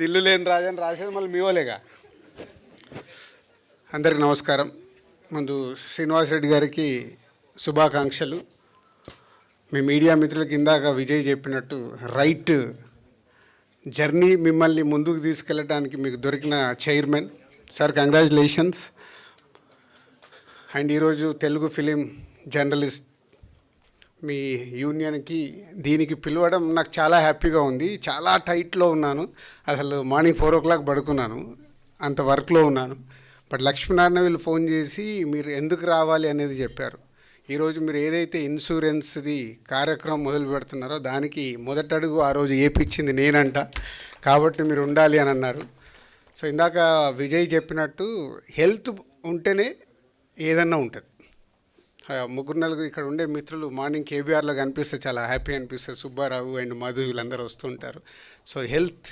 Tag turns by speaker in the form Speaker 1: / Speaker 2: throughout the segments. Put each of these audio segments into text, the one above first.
Speaker 1: దిల్లు లేని రాజని రాసేది మళ్ళీ మీ వాళ్ళేగా. అందరికి నమస్కారం. ముందు శ్రీనివాసరెడ్డి గారికి శుభాకాంక్షలు. మీ మీడియా మిత్రులకి ఇందాక విజయ్ చెప్పినట్టు రైట్ జర్నీ మిమ్మల్ని ముందుకు తీసుకెళ్ళడానికి మీకు దొరికిన చైర్మన్ సార్, కంగ్రాచులేషన్స్. అండ్ ఈరోజు తెలుగు ఫిలిం జర్నలిస్ట్ మీ యూనియన్కి దీనికి పిలవడం నాకు చాలా హ్యాపీగా ఉంది. చాలా టైట్లో ఉన్నాను, అసలు మార్నింగ్ 4 o'clock పడుకున్నాను, అంత వర్క్లో ఉన్నాను. బట్ లక్ష్మీనారాయణ వీళ్ళు ఫోన్ చేసి మీరు ఎందుకు రావాలి అనేది చెప్పారు. ఈరోజు మీరు ఏదైతే ఇన్సూరెన్స్ది కార్యక్రమం మొదలు పెడుతున్నారో దానికి మొదటడుగు ఆ రోజు ఏపిచ్చింది నేనంట, కాబట్టి మీరు ఉండాలి అని అన్నారు. సో ఇందాక విజయ్ చెప్పినట్టు హెల్త్ ఉంటేనే ఏదన్నా ఉంటుంది. 3-4 ఇక్కడ ఉండే మిత్రులు మార్నింగ్ కేబీఆర్లో కనిపిస్తే చాలా హ్యాపీ అనిపిస్తుంది. సుబ్బారావు అండ్ మధు వీళ్ళందరూ వస్తుంటారు. సో హెల్త్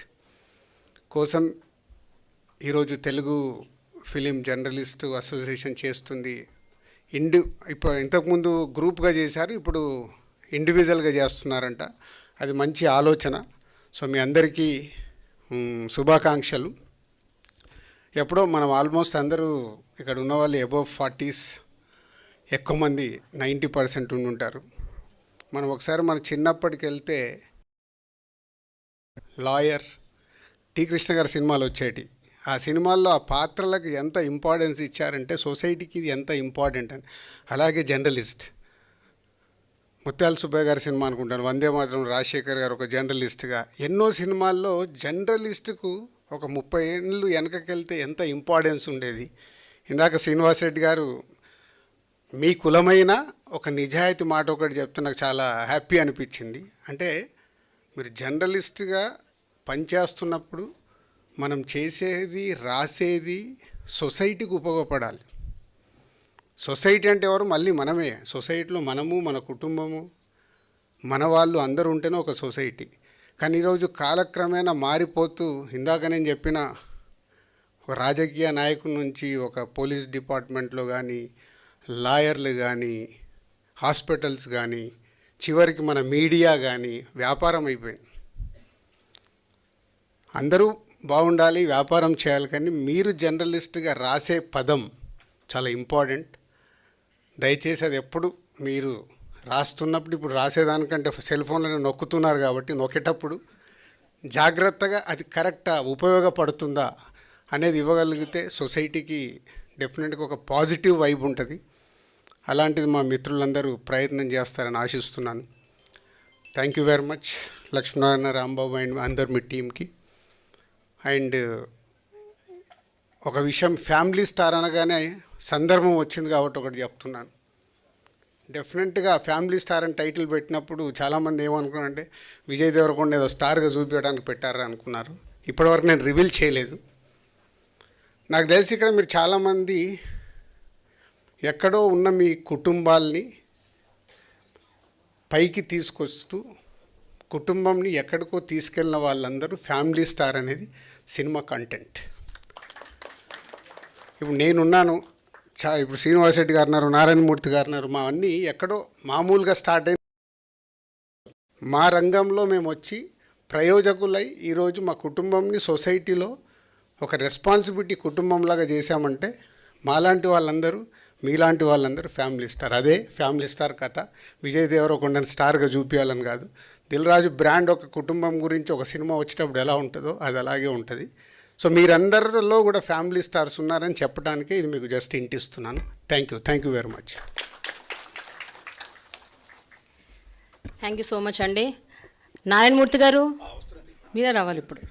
Speaker 1: కోసం ఈరోజు తెలుగు ఫిలిం జర్నలిస్టు అసోసియేషన్ చేస్తుంది. ఇప్పుడు ఇంతకుముందు గ్రూప్గా చేశారు, ఇప్పుడు ఇండివిజువల్గా చేస్తున్నారంట. అది మంచి ఆలోచన. సో మీ అందరికీ శుభాకాంక్షలు. ఎప్పుడో మనం ఆల్మోస్ట్ అందరూ ఇక్కడ ఉన్న వాళ్ళు అబవ్ 40s, ఎక్కువ మంది 90% ఉండుంటారు. మనం ఒకసారి మన చిన్నప్పటికి వెళ్తే లాయర్ టి కృష్ణ గారి సినిమాలు వచ్చేటి. ఆ సినిమాల్లో ఆ పాత్రలకు ఎంత ఇంపార్టెన్స్ ఇచ్చారంటే సొసైటీకి ఇది ఎంత ఇంపార్టెంట్ అని. అలాగే జర్నలిస్ట్ ముత్యాల సుబ్బయ్య గారి సినిమా అనుకుంటాను, వందే మాత్రం రాజశేఖర్ గారు ఒక జర్నలిస్ట్గా. ఎన్నో సినిమాల్లో జర్నలిస్టుకు ఒక 30 ఏళ్ళు వెనకకెళ్తే ఎంత ఇంపార్టెన్స్ ఉండేది. ఇందాక శ్రీనివాసరెడ్డి గారు మీ కులమైన ఒక నిజాయితీ మాట ఒకటి చెప్తే నాకు చాలా హ్యాపీ అనిపించింది. అంటే మీరు జర్నలిస్ట్గా పనిచేస్తున్నప్పుడు మనం చేసేది రాసేది సొసైటీకి ఉపయోగపడాలి. సొసైటీ అంటే ఎవరు? మళ్ళీ మనమే. సొసైటీలో మనము, మన కుటుంబము, మన వాళ్ళు అందరూ ఉంటేనే ఒక సొసైటీ. కానీ ఈరోజు కాలక్రమేణా మారిపోతూ, ఇందాక నేను చెప్పిన ఒక రాజకీయ నాయకుడి నుంచి ఒక పోలీస్ డిపార్ట్మెంట్లో కానీ, లాయర్లు కానీ, హాస్పిటల్స్ కానీ, చివరికి మన మీడియా కానీ వ్యాపారం అయిపోయింది. అందరూ బాగుండాలి, వ్యాపారం చేయాలి. కానీ మీరు జర్నలిస్ట్గా రాసే పదం చాలా ఇంపార్టెంట్. దయచేసి అది ఎప్పుడు మీరు రాస్తున్నప్పుడు, ఇప్పుడు రాసేదానికంటే సెల్ ఫోన్లో నొక్కుతున్నారు కాబట్టి నొక్కేటప్పుడు జాగ్రత్తగా అది కరెక్టా, ఉపయోగపడుతుందా అనేది ఇవ్వగలిగితే సొసైటీకి డెఫినెట్గా ఒక పాజిటివ్ వైబ్ ఉంటుంది. అలాంటిది మా మిత్రులందరూ ప్రయత్నం చేస్తారని ఆశిస్తున్నాను. Thank you very much Lakshminarayana, Rambabu and అందరు మీ టీంకి. అండ్ ఒక విషయం, ఫ్యామిలీ స్టార్ అనగానే సందర్భం వచ్చింది కాబట్టి ఒకటి చెప్తున్నాను. డెఫినెట్గా ఫ్యామిలీ స్టార్ అని టైటిల్ పెట్టినప్పుడు చాలామంది ఏమనుకున్నారంటే విజయ్ దేవరకొండ ఏదో స్టార్గా చూపించడానికి పెట్టారా అనుకున్నారు. ఇప్పటివరకు నేను రివీల్ చేయలేదు. నాకు తెలిసి ఇక్కడ మీరు చాలామంది ఎక్కడో ఉన్న మీ కుటుంబాల్ని పైకి తీసుకొస్తూ కుటుంబంని ఎక్కడికో తీసుకెళ్ళిన వాళ్ళందరూ ఫ్యామిలీ స్టార్ అనేది సినిమా కంటెంట్. ఇప్పుడు నేనున్నాను, ఇప్పుడు శ్రీనివాసరెడ్డి గారు ఉన్నారు, నారాయణమూర్తి గారు ఉన్నారు. మా అన్నీ ఎక్కడో మామూలుగా స్టార్ట్ అయింది. మా రంగంలో మేము వచ్చి ప్రయోజకులై ఈరోజు మా కుటుంబంని సొసైటీలో ఒక రెస్పాన్సిబిలిటీ కుటుంబంలాగా చేశామంటే మాలాంటి వాళ్ళందరూ, మీలాంటి వాళ్ళందరూ ఫ్యామిలీ స్టార్. అదే ఫ్యామిలీ స్టార్ కథ. విజయ్ దేవరకొండని స్టార్గా చూపించాలని కాదు. దిల్ రాజు బ్రాండ్ ఒక కుటుంబం గురించి ఒక సినిమా వచ్చేటప్పుడు ఎలా ఉంటుందో అది అలాగే ఉంటుంది. సో మీరందరిలో కూడా ఫ్యామిలీ స్టార్స్ ఉన్నారని చెప్పడానికే ఇది మీకు జస్ట్ ఇంటిస్తున్నాను. Thank you very much.
Speaker 2: Thank you so much అండి. నారాయణమూర్తి గారు మీరే రావాలి ఇప్పుడు.